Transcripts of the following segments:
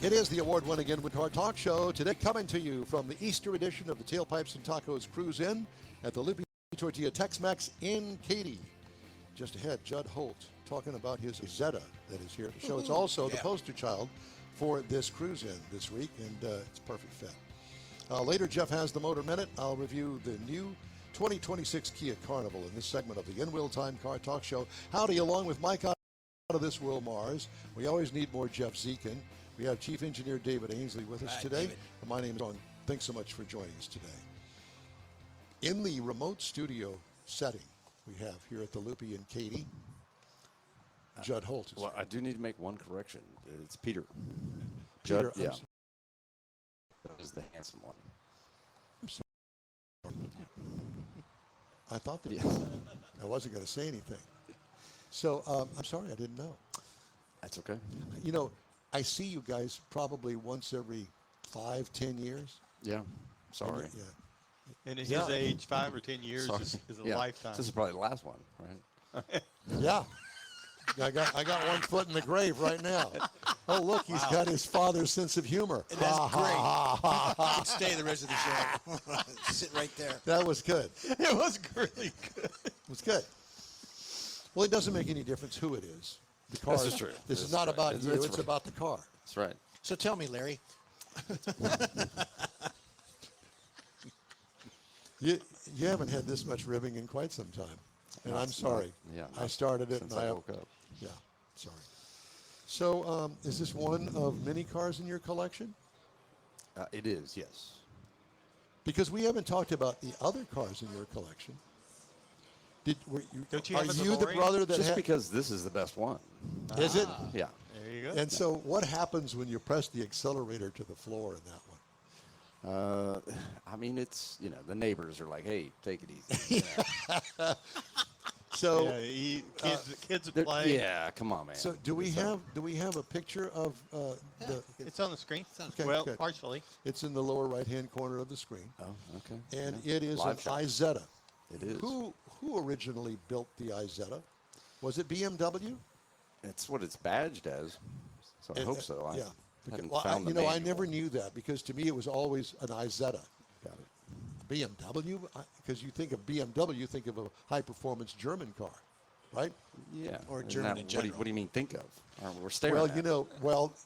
It is the award-winning Inventory Talk Show. Today coming to you from the Easter edition of the Tailpipes and Tacos Cruise-In at the Loopy Tortilla Tex-Mex in Katy. Just ahead, Judd Holt talking about his Isetta that is here to show. It's also the poster child for this cruise-in this week, and it's a perfect fit. Later, Jeff has the Motor Minute. I'll review the new 2026 Kia Carnival in this segment of the In-Wheel Time Car Talk Show. Howdy, along with Mike out of this world, Mars. We always need more Jeff Zekin. We have Chief Engineer David Ainsley with us today. My name is Ron. Thanks so much for joining us today. In the remote studio setting we have here at the Loopy in Katy, Judd Holt is Well, I do need to make one correction. It's Peter. Peter, Judd, yeah. That was the handsome one. I'm sorry. I thought that I wasn't going to say anything. So I'm sorry, I didn't know. That's okay. You know, I see you guys probably once every 5-10 years. Yeah. Sorry. Yeah. And at his age, 5 or 10 years is a lifetime. This is probably the last one, right? Yeah. I got one foot in the grave right now. Oh, look, he's got his father's sense of humor. And that's great. You can stay the rest of the show. Sit right there. That was good. It was really good. It was good. Well, it doesn't make any difference who it is. The car This is true. This This is is not right. about It's you. right. It's about the car. That's right. So tell me, Larry. You haven't had this much ribbing in quite some time. And I'm sorry. I started it since and I woke up. Yeah, sorry. So is this one of many cars in your collection? It is, yes. Because we haven't talked about the other cars in your collection. Don't you are have a you the DeLorean? brother that Just because this is the best one. Is it? Yeah. There you go. And so what happens when you press the accelerator to the floor in that one? I mean, it's, the neighbors are like, hey, take it easy. So kids They're- play. Yeah, come on, man. so do we have a picture of the It's on the screen. Okay, well, good. partially. it's in the lower right-hand corner of the screen. Oh, okay. And Yeah. it is Live an shot. Isetta. It is. Who originally built the Isetta? Was it BMW? It's what it's badged as. So I hope so. I Yeah. haven't Well, found the I manual. never knew that because to me it was always an Isetta. Got it. BMW, because you think of BMW, you think of a high-performance German car, right? Yeah. Or Isn't German that- in what do you- general. What do you mean think of? We're staring Well, at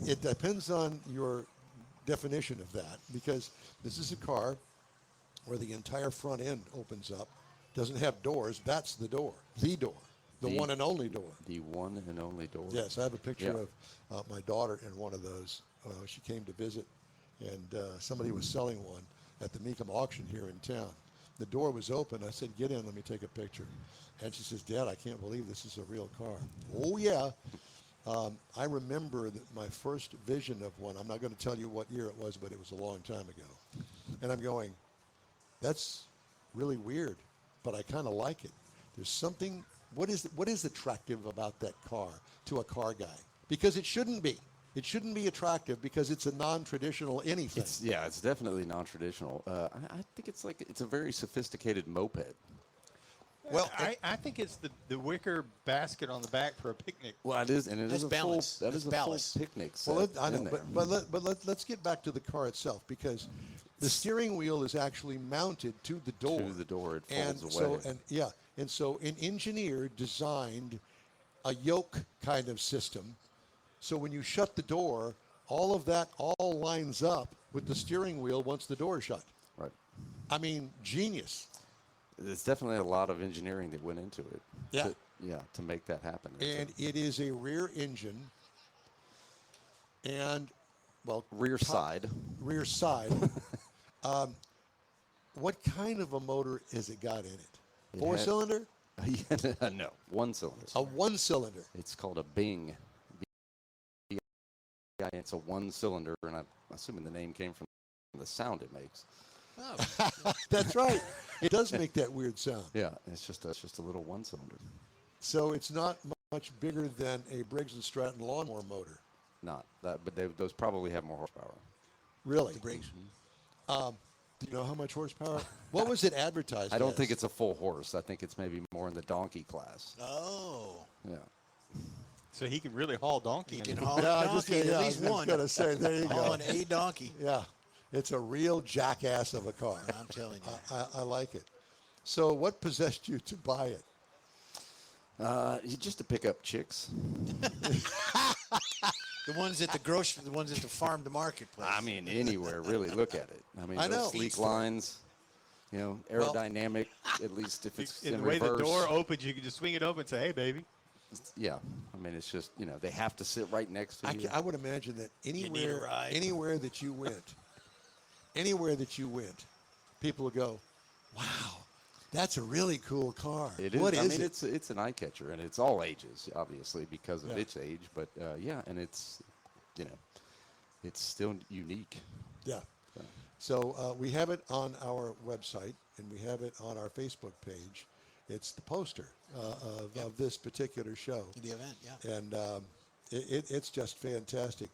it. it depends on your definition of that because this is a car where the entire front end opens up, doesn't have doors. That's the door, the one and only door. The one and only door. Yes, I have a picture Yeah. of my daughter in one of those. She came to visit, and somebody was selling one at the Mecum auction here in town. The door was open. I said, get in, let me take a picture. And she says, Dad, I can't believe this is a real car. Oh, yeah. I remember my first vision of one. I'm not going to tell you what year it was, but it was a long time ago. And I'm going, that's really weird, but I kind of like it. There's something, what is attractive about that car to a car guy? Because it shouldn't be. It shouldn't be attractive because it's a non-traditional anything. It's definitely non-traditional. I think it's a very sophisticated moped. Well, I think it's the wicker basket on the back for a picnic. Well, it is, and it That's is a balance. full. That That's is a balance. full picnic set. Well, I know, in there. but let's get back to the car itself because the steering wheel is actually mounted to the door. To the door, it and folds so away. and so an engineer designed a yoke kind of system. So when you shut the door, all of that all lines up with the steering wheel once the door is shut. Right. I mean, genius. There's definitely a lot of engineering that went into it. Yeah. To make that happen. And it is a rear engine. And, well, Rear side. Rear side. What kind of a motor has it got in it? It Four-cylinder? No, one cylinder. A one-cylinder. It's called a Bing. It's a one cylinder, and I'm assuming the name came from the sound it makes. That's right. It does make that weird sound. Yeah, it's just a little one cylinder. So it's not much bigger than a Briggs & Stratton lawnmower motor. Not that, but those probably have more horsepower. Really? The Briggs. Do you know how much horsepower? What was it advertised I don't as? think it's a full horse. I think it's maybe more in the donkey class. Oh. Yeah. So he can really haul donkey. You in can it. haul a Yeah, donkey, at least I was one. gonna say, there you go. Hauling a donkey. Yeah, it's a real jackass of a car. I'm telling you. I like it. So, what possessed you to buy it? Just to pick up chicks. The ones at the ones at the farm to market place. I mean, anywhere really. Look at it. I mean, I know. those sleek lines. You know, aerodynamic. At least if it's And in the way reverse. the door opens, you can just swing it open and say, "Hey, baby." Yeah, I mean, it's just they have to sit right next to you. I would imagine that need a ride. anywhere that you went, people would go, "Wow, that's a really cool car." It is. What I is mean, it? it's an eye catcher, and it's all ages, obviously, because of Yeah. its age. But yeah, and it's it's still unique. Yeah. So we have it on our website, and we have it on our Facebook page. It's the poster of this particular show. The event, yeah. And it's just fantastic.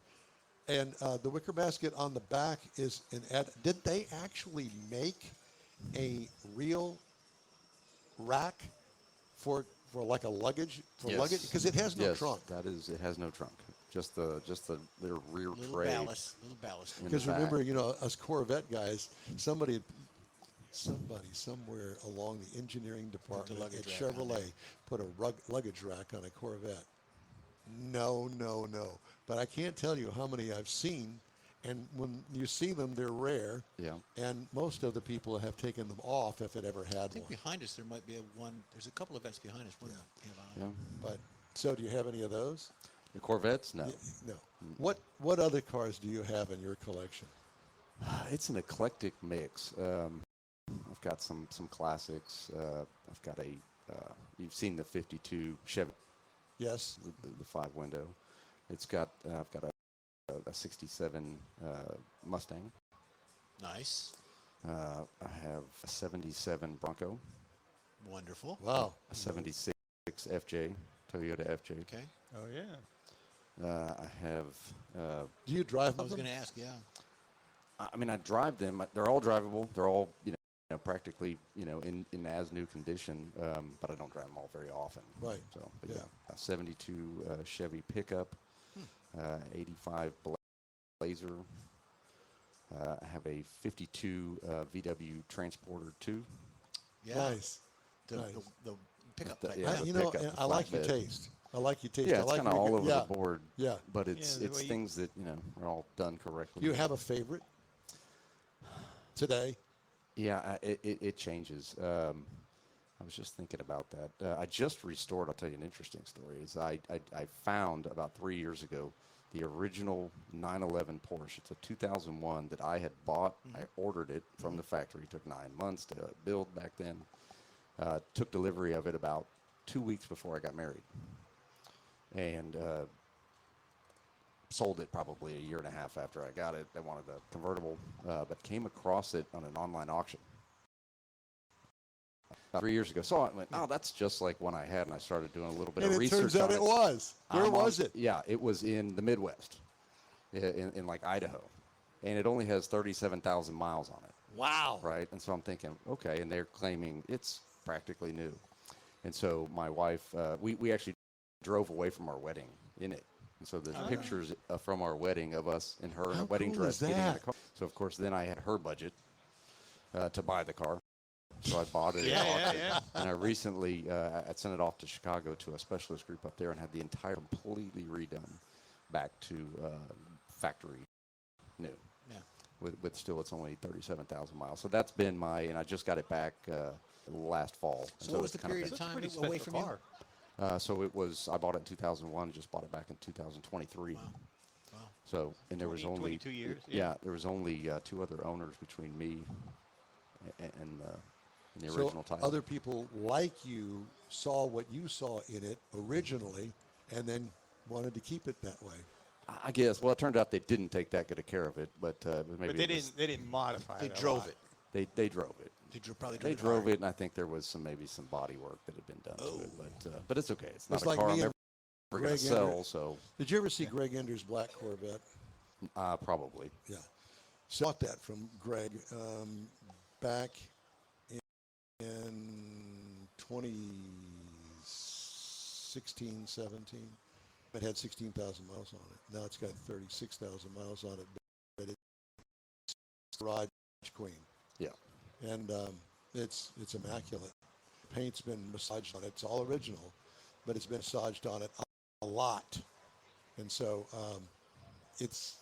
And the wicker basket on the back is an ad. Did they actually make a real rack for like a luggage luggage? Because it has no Yes, trunk. That is, it has no trunk. Just the little rear Little tray. ballast. in the Because back. remember, us Corvette guys, somebody somewhere along the engineering department at luggage rack on Chevrolet put a luggage rack on a Corvette. No. But I can't tell you how many I've seen, and when you see them, they're rare. Yeah. And most of the people have taken them off if it ever had I think one. behind us there might be one. There's a couple of events behind us. One, Yeah. But so, do you have any of those? The Corvettes? No. No. What other cars do you have in your collection? It's an eclectic mix. I've got some classics. I've got you've seen the 52 Chevy, Yes. the 5-window. It's got, I've got a 67 Mustang. nice, I have a 77 Bronco, wonderful. Wow. a 76 FJ, Toyota FJ. Okay, Oh yeah. I have, Do you drive I with was them? going to ask. Yeah, I mean, I drive them. They're all drivable. They're all, practically, in as new condition, but I don't drive them all very often. Right. So, but Yeah. yeah, a 72 Chevy pickup, 85 Blazer. I have a 52 VW Transporter 2. yeah. Nice. The, nice. the pickup The- type. yeah, I, the you know, pickup, and the I like your flatbed. taste. I like your taste. Yeah, I it's like kind of when you all get- over the board. Yeah. But it's Yeah, the way you- things that are all done correctly. Do you have a favorite today? Yeah, it changes. I was just thinking about that. I just restored. I'll tell you an interesting story. Is I found about 3 years ago the original 911 Porsche. It's a 2001 that I had bought. I ordered it from the factory. It took 9 months to build back then. Took delivery of it about 2 weeks before I got married, and sold it probably a year and a half after I got it. I wanted a convertible, but came across it on an online auction about 3 years ago. Saw it and went, oh, that's just like one I had, and I started doing a little bit And of it research turns out on it was. Where I'm was on- it? Yeah, it was in the Midwest, in like Idaho, and it only has 37,000 miles on it. Wow. Right? And so I'm thinking, okay, and they're claiming it's practically new. And so my wife, we actually drove away from our wedding in it. And so there's pictures from our wedding of us and her in How a wedding cool dress is getting in the that? car. So, of course, then I had her budget to buy the car. So I bought it. Yeah, at yeah, auction. yeah. And I recently, I sent it off to Chicago to a specialist group up there and had the entire completely redone back to factory new. Yeah. With still, it's only 37,000 miles. So that's been and I just got it back last fall. And So what was it's the kind of period been- of time Pretty away special from you? car. so it was, I bought it in 2001, just bought it back in 2023. Wow. So, and there was 20, only 22 years, Yeah, yeah. there was only 2 other owners between me and the original So title. other people like you saw what you saw in it originally and then wanted to keep it that way. I guess. Well, it turned out they didn't take that good a care of it, but maybe But they it was- didn't modify They it. a drove lot. it. They drove it. Probably They drove drove hard. it, and I think there was maybe some body work that had been done to it, but it's okay. It's not It's a like car me I'm and ever going Greg to sell, Ender. so Did you ever see Greg Ender's black Corvette? probably. Yeah. So I bought that from Greg back in 2016, 17. it had 16,000 miles on it. Now it's got 36,000 miles on it, but it's garage queen. Yeah. And it's immaculate. Paint's been massaged on it. It's all original, but it's been massaged on it a lot. And so it's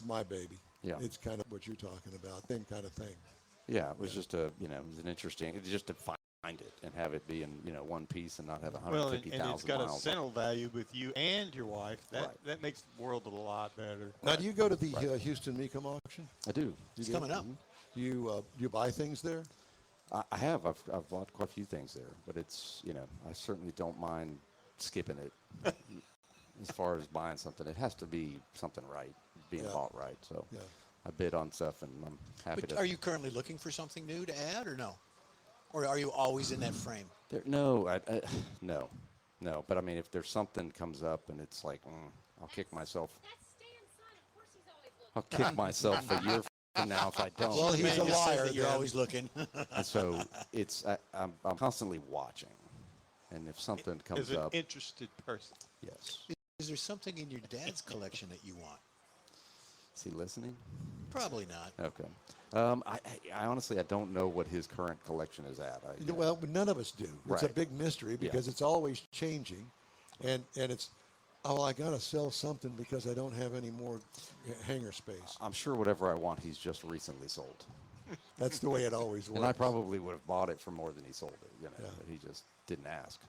my baby. Yeah. It's kind of what you're talking about, same kind of thing. Yeah, it was just it was an interesting, just to find it and have it be in, one piece and not have Well, 150,000 and it's got a miles. sentimental value with you and your wife. That Right. that makes the world a lot better. Now, do you go to the Houston Mecum auction? I do. It's coming up. You buy things there? I have. I've bought quite a few things there, but it's, I certainly don't mind skipping it. As far as buying something, it has to be something right, being Yeah. bought right. So Yeah. I bid on stuff, and I'm happy But to. are you currently looking for something new to add, or no? Or are you always in that frame? No, no. But I mean, if there's something comes up and it's like, I'll kick myself. That's Stan's son. Of course he's always looking. I'll kick myself a year from now if I don't. Well, he's Man, a just said liar, that you're then. always looking. And so I'm constantly watching, and if something As comes an up, interested person. yes. Is there something in your dad's collection that you want? Is he listening? Probably not. Okay. I honestly, I don't know what his current collection is at. Well, none of us do. It's a Right. big mystery because it's always changing, and it's, I got to sell something because I don't have any more hangar space. I'm sure whatever I want, he's just recently sold. That's the way it always works. And I probably would have bought it for more than he sold it, Yeah. but he just didn't ask.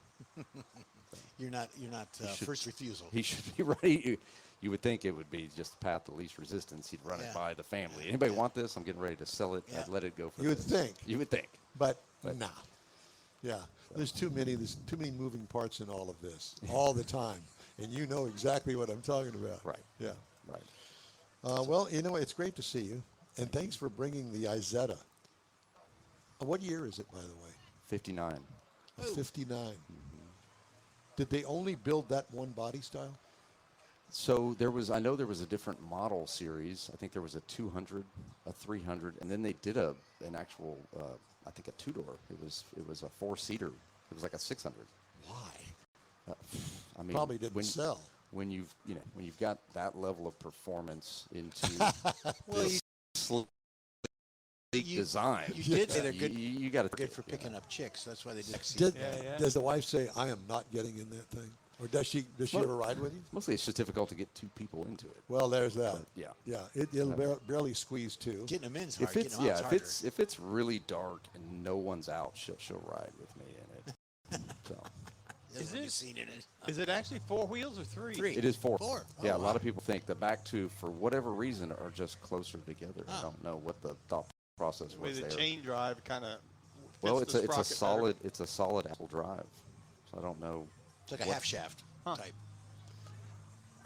You're not should- first refusal. He should be ready. You would think it would be just the path of least resistance. He'd run Yeah. it by the family. Anybody want this? I'm getting ready to sell it. Yeah. I'd let it go for You would this. think. You would think. But nah. Yeah. There's too many moving parts in all of this all the time. And you know exactly what I'm talking about. Right. Yeah. Right. Well, it's great to see you. And thanks for bringing the Isetta. What year is it, by the way? 59. 59. Did they only build that one body style? So I know there was a different model series. I think there was a 200, a 300, and then they did an actual, I think a two-door. It was a four-seater. It was like a 600. Why? I mean, Probably didn't sell. When you've got that level of performance into Well, this sleek design, you did say they're good. You got to Good for picking up chicks. That's why they did. Yeah. Does the wife say, I am not getting in that thing? Or does she ever ride with you? Mostly, it's just difficult to get two people into it. Well, there's that. Yeah. Yeah. It'll barely squeeze two. Getting them in's hard. If it's Getting them out's harder. if it's really dark and no one's out, she'll ride with me in it. So There's Is like a it- scene in it. Is it actually four wheels or three? Three. it is four. Four. Oh, Yeah, a lot wow. of people think the back two, for whatever reason, are just closer together. I Oh. don't know what the thought process The way was the there. chain drive kind of. Well, it's a solid axle drive. So I don't know. It's like a what- half shaft type.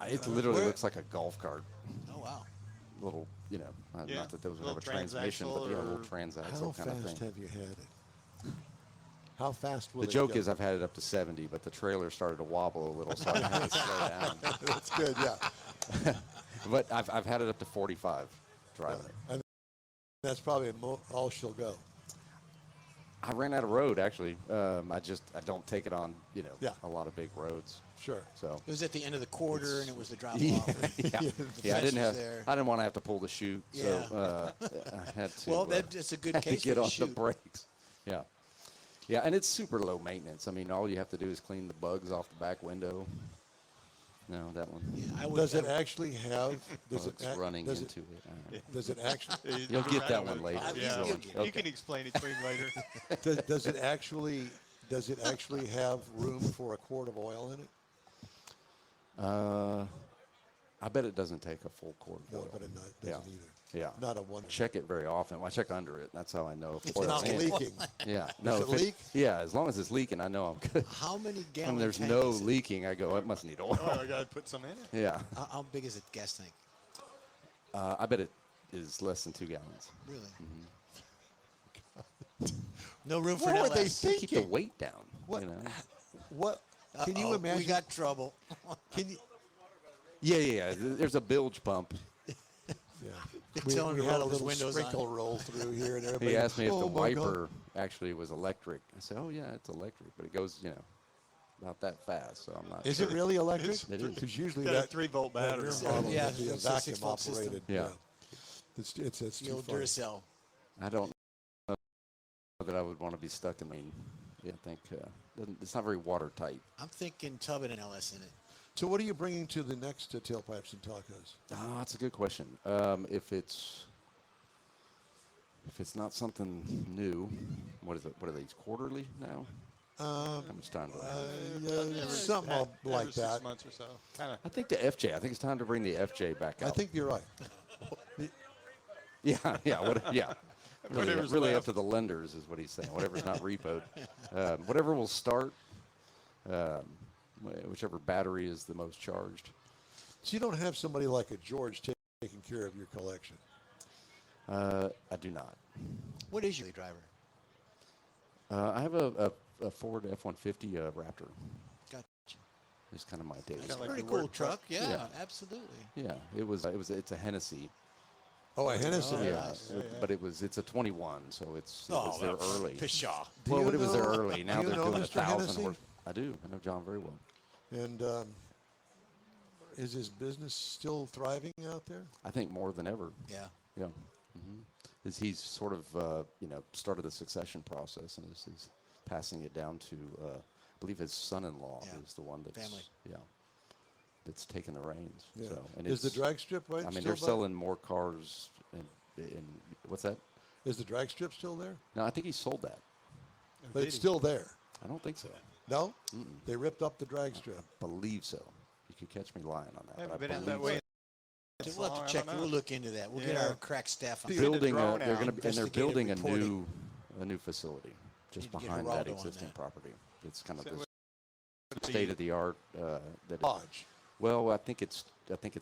It literally Where- looks like a golf cart. Oh wow. Little, Yeah, not that those would have little a transmission, but transaxle a little or- transaxle How kind of fast thing. have you had it? How fast will The it joke go? is I've had it up to 70, but the trailer started to wobble a little, so I had to slow down. That's good, yeah. But I've had it up to 45 driving it. And that's probably all she'll go. I ran out of road, actually. I don't take it on, Yeah. a lot of big roads. Sure. So It was at the end of the quarter, and it was the drop yeah, off. yeah, The yeah. I fence didn't was have. there. I didn't want to have to pull the chute, Yeah. so I had to. Well, that's a good had to case get for the on the chute. brakes. Yeah, yeah, and it's super low maintenance. I mean, all you have to do is clean the bugs off the back window. No, that one. Yeah, I would, Does it I would- actually have? Does Oh, it it's act- running does into it. it? Does it actually? You'll get that one later. Yeah, You'll get you Okay. can explain it to him later. Does it actually? Does it actually have room for a quart of oil in it? I bet it doesn't take a full quart of No, oil. but it doesn't Yeah. either. Yeah. Not a one. Check it very often. Well, I check under it. That's how I know if It's oil's not in. leaking. Yeah. No. it if leak? Yeah. As long as it's leaking, I know I'm good. How many When gallon there's tank no is it? leaking, I go, it must need oil. Oh, I got to put some in it. Yeah. How big is it gas tank? I bet it is less than 2 gallons. Really? Mm-hmm. No room for What an were they LS. thinking? Keep the weight down. What? You know? What? Can you Uh-oh, imagine? We got trouble. Can you? Yeah. There's a bilge pump. Yeah. They tell him We to had a roll his little windows sprinkle on. roll through here, and everybody. He asked me if oh the my God. wiper actually was electric. I said, oh yeah, it's electric, but it goes, about that fast, so I'm not. Is sure. it really electric? It is. Because usually Got a that 3-volt that battery. rear model Yeah, would be a it's a vacuum 6-volt system. operated. Yeah. It's The too old funny. Duracell. I don't know that I would want to be stuck in. I think it's not very watertight. I'm thinking tub and an LS in it. So what are you bringing to the next Tailpipes and Tacos? That's a good question. If it's not something new, what is it? What are these, quarterly now? How much time do I have? Something Every like 6 that. months or so. Kind of. I think the FJ. I think it's time to bring the FJ back out. I think you're right. Yeah. Really, Whatever's really up left. to the lenders is what he's saying. Whatever's not repoed, whatever will start, whichever battery is the most charged. So you don't have somebody like a George taking care of your collection. I do not. What is your driver? I have a Ford F-150 Raptor. Gotcha. It's kind of my daily. Kinda like Pretty the cool work truck. Yeah, Yeah. absolutely. Yeah, it's a Hennessy. Oh, a Hennessy. Oh, Yeah, nice. but it's a 21, so it was there well, early. Pshaw. Do Well, you but it was there know- early. Now do you they're know doing Mr. 1,000 Hennessy? horse. I do. I know John very well. And is his business still thriving out there? I think more than ever. Yeah. Yeah. He's sort of started the succession process and is passing it down to I believe his son-in-law Yeah. is the one that's Family. that's taking the reins. Yeah. So, and Is the it's- drag strip right? I mean, still they're back? selling more cars. In what's that? Is the drag strip still there? No, I think he sold that. But it's still there. I don't think so. No? They ripped up the drag strip. Believe so. You could catch me lying on that. I haven't but I been out believe that way. So we'll have to check. We'll look into that. We'll get Yeah. our crack staff on. Send a building drone they're out, going to and they're investigative building reporting. a new facility just Need to get behind that Geraldo on existing that. property. It's kind of So this what- state of the art Lodge. well, I think it's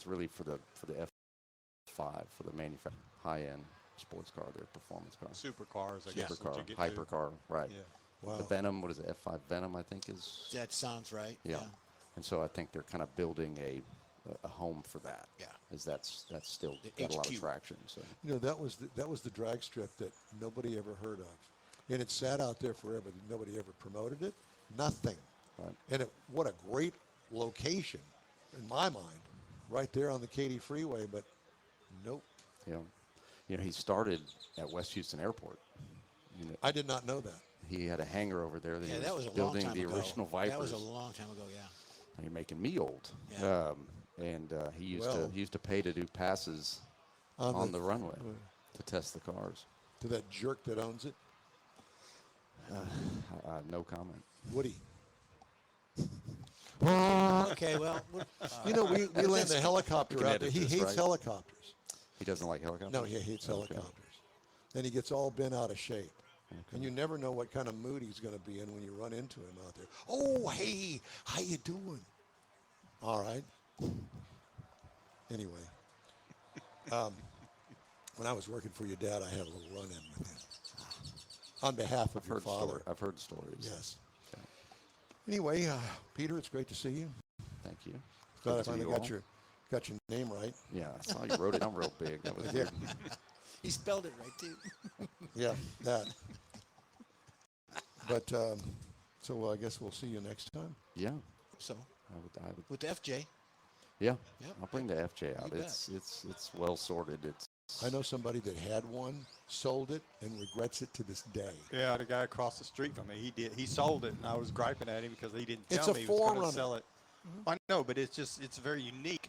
really for the F5 for the manufacturer high end sports car, their performance car. Supercars, I guess. is what Supercar, you get to. hypercar, right. Yeah. Wow. The Venom, what is it? F5 Venom, I think is. That sounds right. Yeah. And so I think they're kind of building a home for that. Yeah. As that's still The got a lot of HQ. traction. So You know, that was the drag strip that nobody ever heard of. And it sat out there forever. Nobody ever promoted it. Nothing. Right. And what a great location, in my mind, right there on the Katy freeway, but nope. he started at West Houston Airport. I did not know that. He had a hangar over there that Yeah, he that was was a long building time the ago. original Vipers. That was a long time ago. Yeah. You're making me old. Yeah. He used Well- to pay to do passes on the runway to test the cars. To that jerk that owns it, No comment. Woody. Okay. Well. You know, we land the helicopter can out there. edit He this, hates right? helicopters. He doesn't like helicopters? No, he hates Okay. helicopters. Then he gets all bent out of shape. And you never know what kind of mood he's going to be in when you run into him out there. Oh, hey, how you doing? All right. Anyway, when I was working for your dad, I had a little run-in with him. On behalf of your father. I've heard stories. Yes. Okay. Anyway, Peter, it's great to see you. Thank you. Glad I Good to see finally you got your name right. Yeah, I saw you wrote it down real big. That was Yeah. good. He spelled it right too. Yeah, that. But so I guess we'll see you next time. Yeah. So I would, with the FJ. yeah. Yep. I'll bring the FJ out. You bet. It's well sorted. I know somebody that had one, sold it, and regrets it to this day. Yeah, the guy across the street from me, he did. He sold it, and I was griping at him because he didn't It's tell a me he was going Forerunner. to sell it. I know, but it's very unique,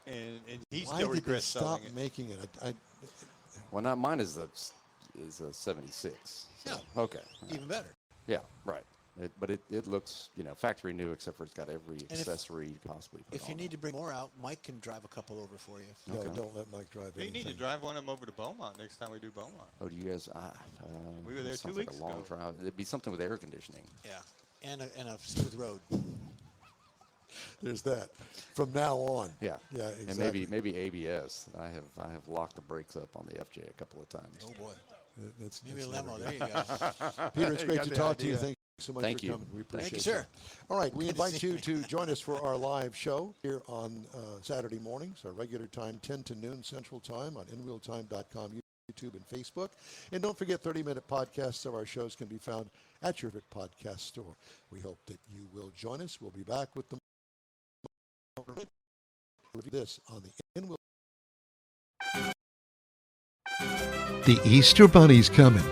and he Why still did they regrets stop selling it. making it? Well, not mine is a 76. So, Yeah. okay. Even better. Yeah. Right. But it looks factory new except for it's got every if- accessory you could possibly put If you on need it. to bring more out, Mike can drive a couple over for you. No, Okay. don't let Mike drive You anything. need to drive one of them over to Beaumont next time we do Beaumont. Oh, do you guys? We were there that 2 sounds like weeks a long ago. drive. It'd be something with air conditioning. Yeah. And a smooth road. There's that. From now on. Yeah. Yeah, And exactly. maybe ABS. I have locked the brakes up on the FJ a couple of times. Oh boy. That's Maybe a never limo. good. There you go. Peter, it's You great got to the talk to you. idea. Thank you so much Thank for you. coming. We appreciate Thank you, it. sir. All right, we Good to invite see you to join us for our live show here on Saturday mornings, our regular time, 10 to noon Central Time on InWheelTime.com, YouTube, and Facebook. And don't forget, 30-minute podcasts of our shows can be found at your favorite podcast store. We hope that you will join us. We'll be back with the this on the In. The Easter Bunny's coming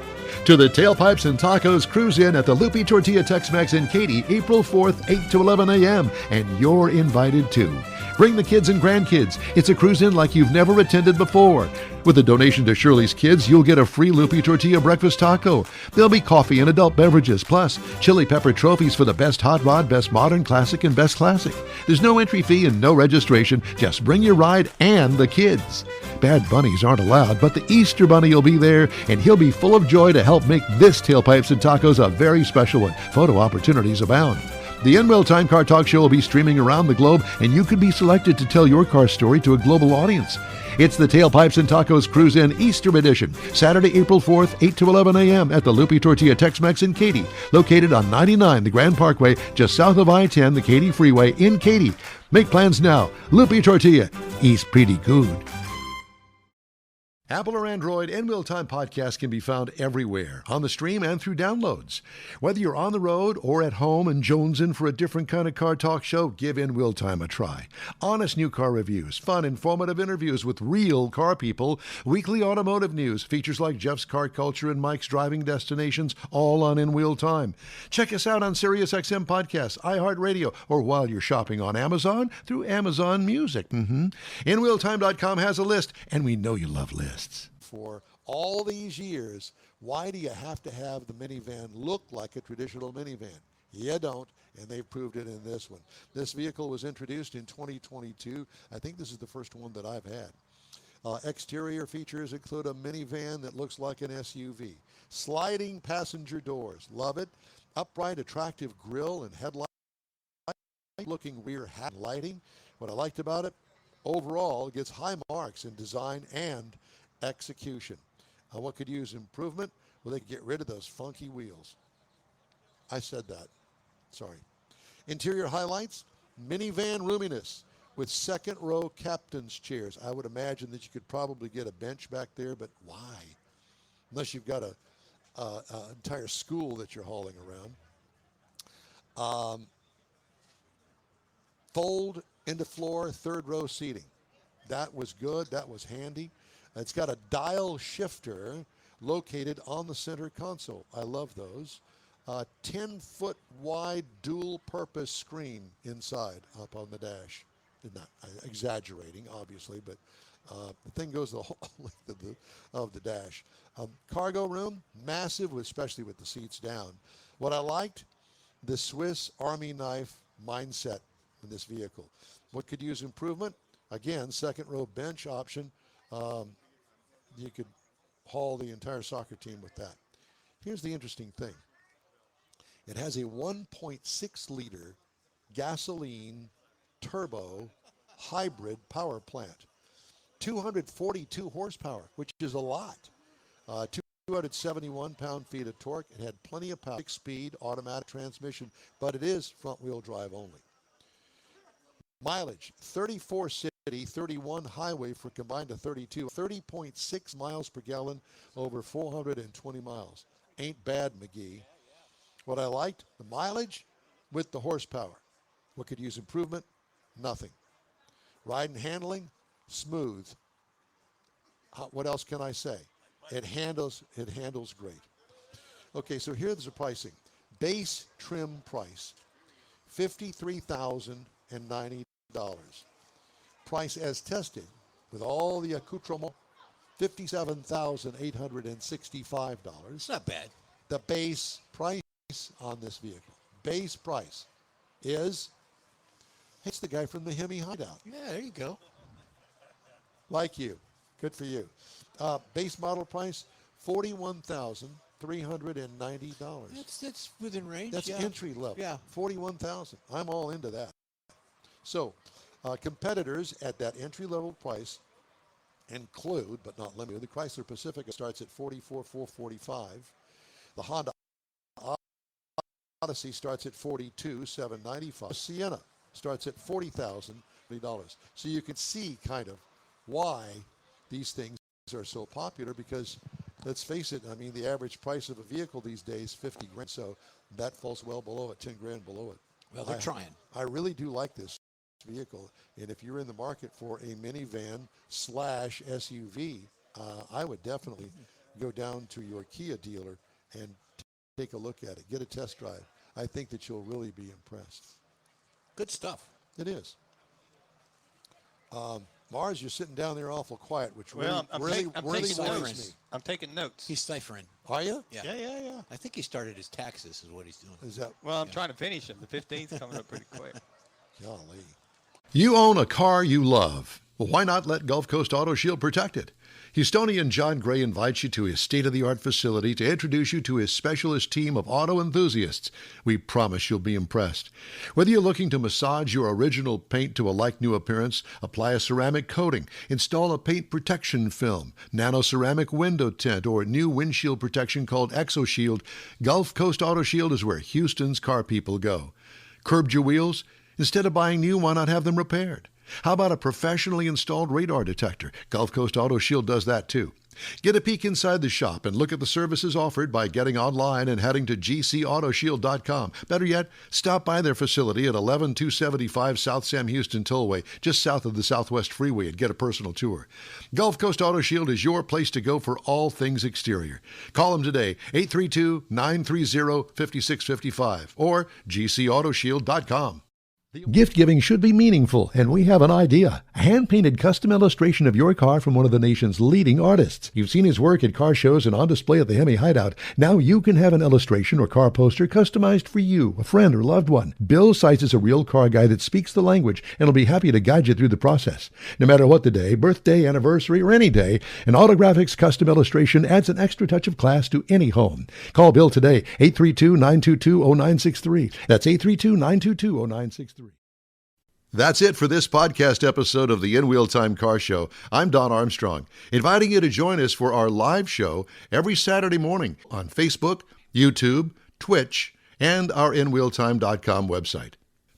to the Tailpipes and Tacos Cruise-In at the Loopy Tortilla Tex-Mex in Katy, April 4th, 8 to 11 a.m., and you're invited too. Bring the kids and grandkids. It's a cruise-in like you've never attended before. With a donation to Shirley's Kids, you'll get a free Loopy Tortilla breakfast taco. There'll be coffee and adult beverages, plus chili pepper trophies for the best hot rod, best modern classic, and best classic. There's no entry fee and no registration. Just bring your ride and the kids. Bad bunnies aren't allowed, but the Easter Bunny will be there, and he'll be full of joy to help make this Tailpipes and Tacos a very special one. Photo opportunities abound. The In Real Time Car Talk Show will be streaming around the globe, and you could be selected to tell your car story to a global audience. It's the Tailpipes and Tacos Cruise-In Easter Edition, Saturday, April 4th, 8 to 11 a.m. at the Loopy Tortilla Tex-Mex in Katy, located on 99 the Grand Parkway, just south of I-10, the Katy Freeway in Katy. Make plans now. Loopy Tortilla, eats pretty good. Apple or Android, In Real Time Podcast can be found everywhere, on the stream and through downloads. Whether you're on the road or at home and jonesing for a different kind of car talk show, give In Real Time a try. Honest new car reviews, fun, informative interviews with real car people, weekly automotive news, features like Jeff's Car Culture and Mike's Driving Destinations, all on In Real Time. Check us out on SiriusXM Podcasts, iHeartRadio, or while you're shopping on Amazon, through Amazon Music. InRealTime.com has a list, and we know you love lists. For all these years, why do you have to have the minivan look like a traditional minivan? You don't, and they've proved it in this one. This vehicle was introduced in 2022. I think this is the first one that I've had. Exterior features include a minivan that looks like an SUV. Sliding passenger doors, love it. Upright, attractive grille and headlight. Looking rear hat lighting. What I liked about it, overall, it gets high marks in design and execution. What could use improvement? Well, they could get rid of those funky wheels. I said that. Sorry. Interior highlights, minivan roominess with second row captain's chairs. I would imagine that you could probably get a bench back there, but why? Unless you've got a entire school that you're hauling around. Fold into floor, third row seating. That was good. That was handy. It's got a dial shifter located on the center console. I love those. 10-foot wide dual-purpose screen inside up on the dash. Not exaggerating, obviously, but the thing goes the whole length of the dash. Cargo room, massive, especially with the seats down. What I liked, the Swiss Army knife mindset in this vehicle. What could use improvement? Again, second row bench option. You could haul the entire soccer team with that. Here's the interesting thing. It has a 1.6 liter gasoline turbo hybrid power plant. 242 horsepower, which is a lot. 271 pound-feet of torque. It had plenty of power. 6-speed automatic transmission, but it is front-wheel drive only. Mileage, 34 city, 31 highway for combined to 32. 30.6 miles per gallon over 420 miles. Ain't bad, McGee. What I liked, the mileage with the horsepower. What could use improvement? Nothing. Ride and handling, smooth. What else can I say? It handles great. Okay, so here's the pricing. Base trim price, $53,090. Price as tested with all the accoutrements, $57,865. Not bad. The base price on this vehicle, base price, is, it's the guy from the Hemi Hideout. Yeah, there you go. Like you. Good for you. Base model price, $41,390. That's within range. That's entry level. Yeah. $41,000. I'm all into that. So, competitors at that entry level price include, but not limited, the Chrysler Pacifica starts at $44,445. The Honda Odyssey starts at $42,795. Sienna starts at $40,000. So you can see kind of why these things are so popular, because let's face it. I mean, the average price of a vehicle these days, 50 grand. So that falls well below it, 10 grand below it. Well, they're trying. I really do like this vehicle. And if you're in the market for a minivan slash SUV, I would definitely go down to your Kia dealer and take a look at it. Get a test drive. I think that you'll really be impressed. Good stuff. It is. Mars, you're sitting down there awful quiet, which Well, I'm really taking worries notes. me. I'm taking notes. He's ciphering. Are you? Yeah. Yeah. I think he started his taxes is what he's doing. Is that, Well, I'm trying to finish them. The 15th's coming up pretty quick. golly. You own a car you love. Well, why not let Gulf Coast Auto Shield protect it? Houstonian John Gray invites you to his state-of-the-art facility to introduce you to his specialist team of auto enthusiasts. We promise you'll be impressed. Whether you're looking to massage your original paint to a like-new appearance, apply a ceramic coating, install a paint protection film, nano-ceramic window tint, or new windshield protection called ExoShield, Gulf Coast Auto Shield is where Houston's car people go. Curbed your wheels? Instead of buying new, why not have them repaired? How about a professionally installed radar detector? Gulf Coast Auto Shield does that too. Get a peek inside the shop and look at the services offered by getting online and heading to gcautoshield.com. Better yet, stop by their facility at 11275 South Sam Houston Tollway, just south of the Southwest Freeway, and get a personal tour. Gulf Coast Auto Shield is your place to go for all things exterior. Call them today, 832-930-5655 or gcautoshield.com. Gift giving should be meaningful, and we have an idea. A hand-painted custom illustration of your car from one of the nation's leading artists. You've seen his work at car shows and on display at the Hemi Hideout. Now you can have an illustration or car poster customized for you, a friend, or loved one. Bill Seitz is a real car guy that speaks the language and will be happy to guide you through the process. No matter what the day, birthday, anniversary, or any day, an Autographics custom illustration adds an extra touch of class to any home. Call Bill today, 832-922-0963. That's 832-922-0963. That's it for this podcast episode of the In Wheel Time Car Show. I'm Don Armstrong, inviting you to join us for our live show every Saturday morning on Facebook, YouTube, Twitch, and our InWheelTime.com website.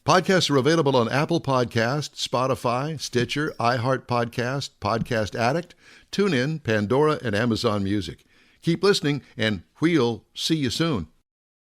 Podcasts are available on Apple Podcasts, Spotify, Stitcher, iHeart Podcast, Podcast Addict, TuneIn, Pandora, and Amazon Music. Keep listening, and we'll see you soon.